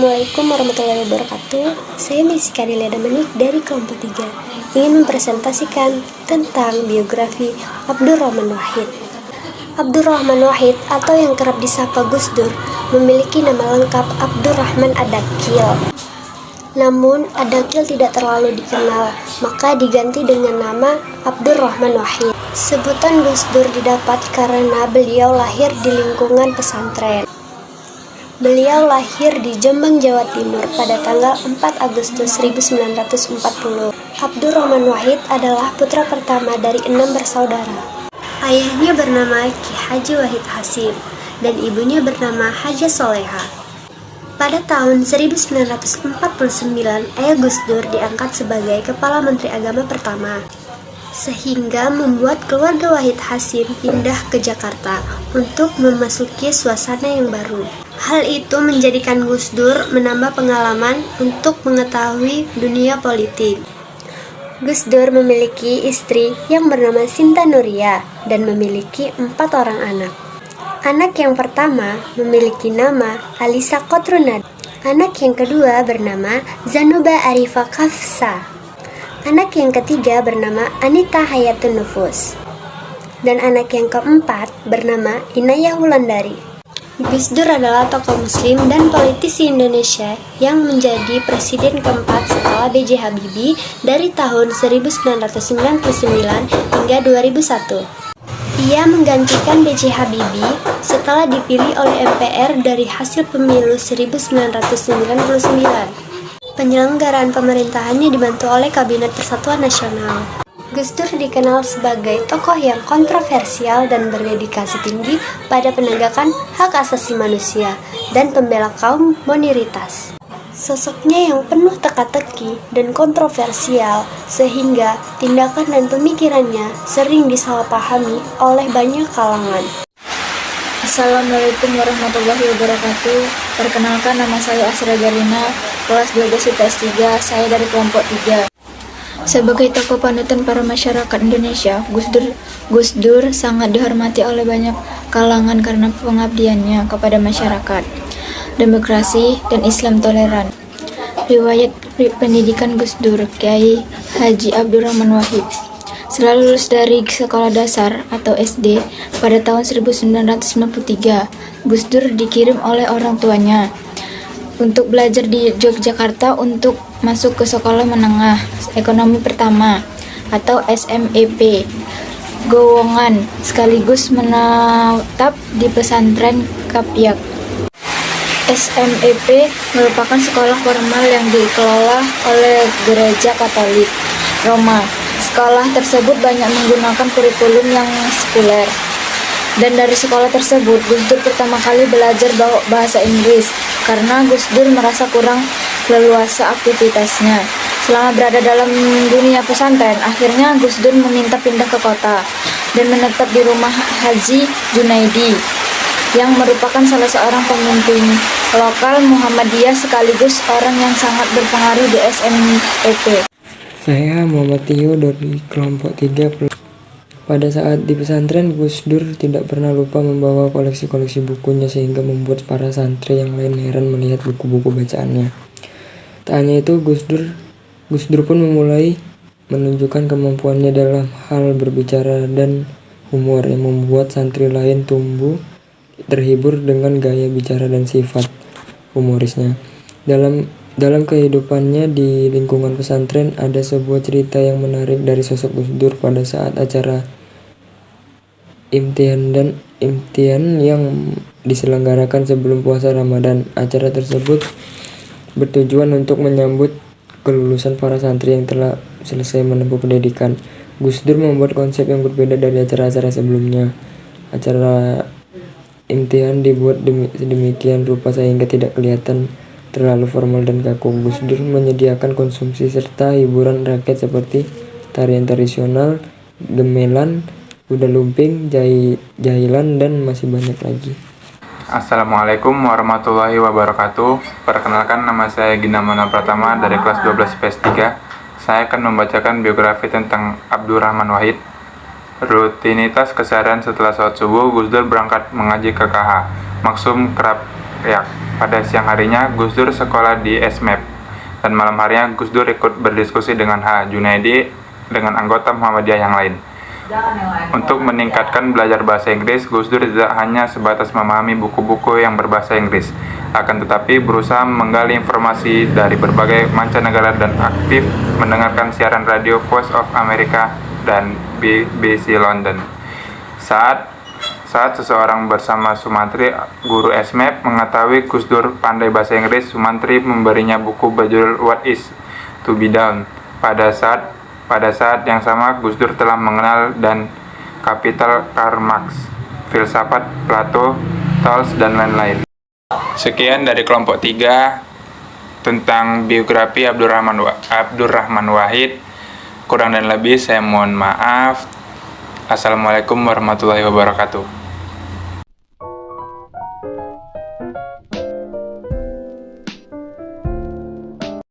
Assalamualaikum warahmatullahi wabarakatuh. Saya Missika Dilia Damanik dari kelompok 3 ingin mempresentasikan tentang biografi Abdurrahman Wahid. Abdurrahman Wahid atau yang kerap disapa Gus Dur memiliki nama lengkap Abdurrahman Ad-Dakil. Namun Ad-Dakil tidak terlalu dikenal, maka diganti dengan nama Abdurrahman Wahid. Sebutan Gus Dur didapat karena beliau lahir di lingkungan pesantren. Beliau lahir di Jombang, Jawa Timur pada tanggal 4 Agustus 1940. Abdurrahman Wahid adalah putra pertama dari 6 bersaudara. Ayahnya bernama Ki Haji Wahid Hasim dan ibunya bernama Haja Soleha. Pada tahun 1949, ayah Gus Dur diangkat sebagai Kepala Menteri Agama pertama, sehingga membuat keluarga Wahid Hasim pindah ke Jakarta untuk memasuki suasana yang baru. Hal itu menjadikan Gus Dur menambah pengalaman untuk mengetahui dunia politik. Gus Dur memiliki istri yang bernama Sinta Nuria dan memiliki 4 orang anak. Anak yang pertama memiliki nama Alisa Kotrunad. Anak yang kedua bernama Zanuba Arifah Kafsa. Anak yang ketiga bernama Anita Hayatun Nufus. Dan anak yang keempat bernama Inayah Wulandari. Gus Dur adalah tokoh muslim dan politisi Indonesia yang menjadi presiden keempat setelah B.J. Habibie dari tahun 1999 hingga 2001. Ia menggantikan B.J. Habibie setelah dipilih oleh MPR dari hasil pemilu 1999. Penyelenggaraan pemerintahannya dibantu oleh Kabinet Persatuan Nasional. Gus Dur dikenal sebagai tokoh yang kontroversial dan berdedikasi tinggi pada penegakan hak asasi manusia dan pembela kaum minoritas. Sosoknya yang penuh teka-teki dan kontroversial sehingga tindakan dan pemikirannya sering disalahpahami oleh banyak kalangan. Assalamualaikum warahmatullahi wabarakatuh. Perkenalkan, nama saya Asra Jarina, kelas 12 IPS 3, saya dari kelompok 3. Sebagai tokoh panutan para masyarakat Indonesia, Gus Dur sangat dihormati oleh banyak kalangan karena pengabdiannya kepada masyarakat, demokrasi, dan Islam toleran. Riwayat pendidikan Gus Dur, Kiai Haji Abdurrahman Wahid, setelah lulus dari sekolah dasar atau SD pada tahun 1993, Gus Dur dikirim oleh orang tuanya untuk belajar di Yogyakarta untuk masuk ke sekolah menengah ekonomi pertama atau SMEP Gowongan, sekaligus menetap di pesantren Kapyak. SMEP merupakan sekolah formal yang dikelola oleh Gereja Katolik Roma. Sekolah tersebut banyak menggunakan kurikulum yang sekuler. Dan dari sekolah tersebut, Gus Dur pertama kali belajar bahasa Inggris karena Gus Dur merasa kurang leluasa aktivitasnya. Selama berada dalam dunia pesantren, akhirnya Gus Dur meminta pindah ke kota dan menetap di rumah Haji Junaidi yang merupakan salah seorang pemimpin lokal Muhammadiyah sekaligus orang yang sangat berpengaruh di SMEP. Saya Muhammad Tio dari kelompok 3. Pada saat di pesantren, Gus Dur tidak pernah lupa membawa koleksi-koleksi bukunya sehingga membuat para santri yang lain heran melihat buku-buku bacaannya. Tak hanya itu, Gus Dur pun mulai menunjukkan kemampuannya dalam hal berbicara dan humor yang membuat santri lain tumbuh terhibur dengan gaya bicara dan sifat humorisnya. Dalam kehidupannya di lingkungan pesantren, ada sebuah cerita yang menarik dari sosok Gus Dur pada saat acara imtihan yang diselenggarakan sebelum puasa Ramadan. Acara tersebut bertujuan untuk menyambut kelulusan para santri yang telah selesai menempuh pendidikan. Gus Dur membuat konsep yang berbeda dari acara-acara sebelumnya. Acara imtihan dibuat sedemikian rupa sehingga tidak kelihatan terlalu formal dan kaku. Gus Dur menyediakan konsumsi serta hiburan rakyat seperti tarian tradisional, gemelan, kuda lumping, jahilan, dan masih banyak lagi. Assalamualaikum warahmatullahi wabarakatuh. Perkenalkan, nama saya Gina Mona Pratama dari kelas 12 IPS 3. Saya akan membacakan biografi tentang Abdurrahman Wahid. Rutinitas keseharian setelah sholat subuh, Gus Dur berangkat mengaji ke KH Maksum Kapyak. pada siang harinya Gus Dur sekolah di SMAP dan malam harinya Gus Dur ikut berdiskusi dengan H. Junaidi dengan anggota Muhammadiyah yang lain. Untuk meningkatkan belajar bahasa Inggris, Gus Dur tidak hanya sebatas memahami buku-buku yang berbahasa Inggris, akan tetapi berusaha menggali informasi dari berbagai mancanegara dan aktif mendengarkan siaran radio Voice of America dan BBC London. Saat seseorang bersama Sumantri, guru SMAP, mengetahui Gus Dur pandai bahasa Inggris, Sumantri memberinya buku berjudul What is to be Done. Pada saat yang sama, Gus Dur telah mengenal dan Kapital Karl Marx, filsafat Plato, Tolstoy, dan lain-lain. Sekian dari kelompok 3 tentang biografi Abdurrahman Wahid. Kurang dan lebih saya mohon maaf. Assalamualaikum warahmatullahi wabarakatuh.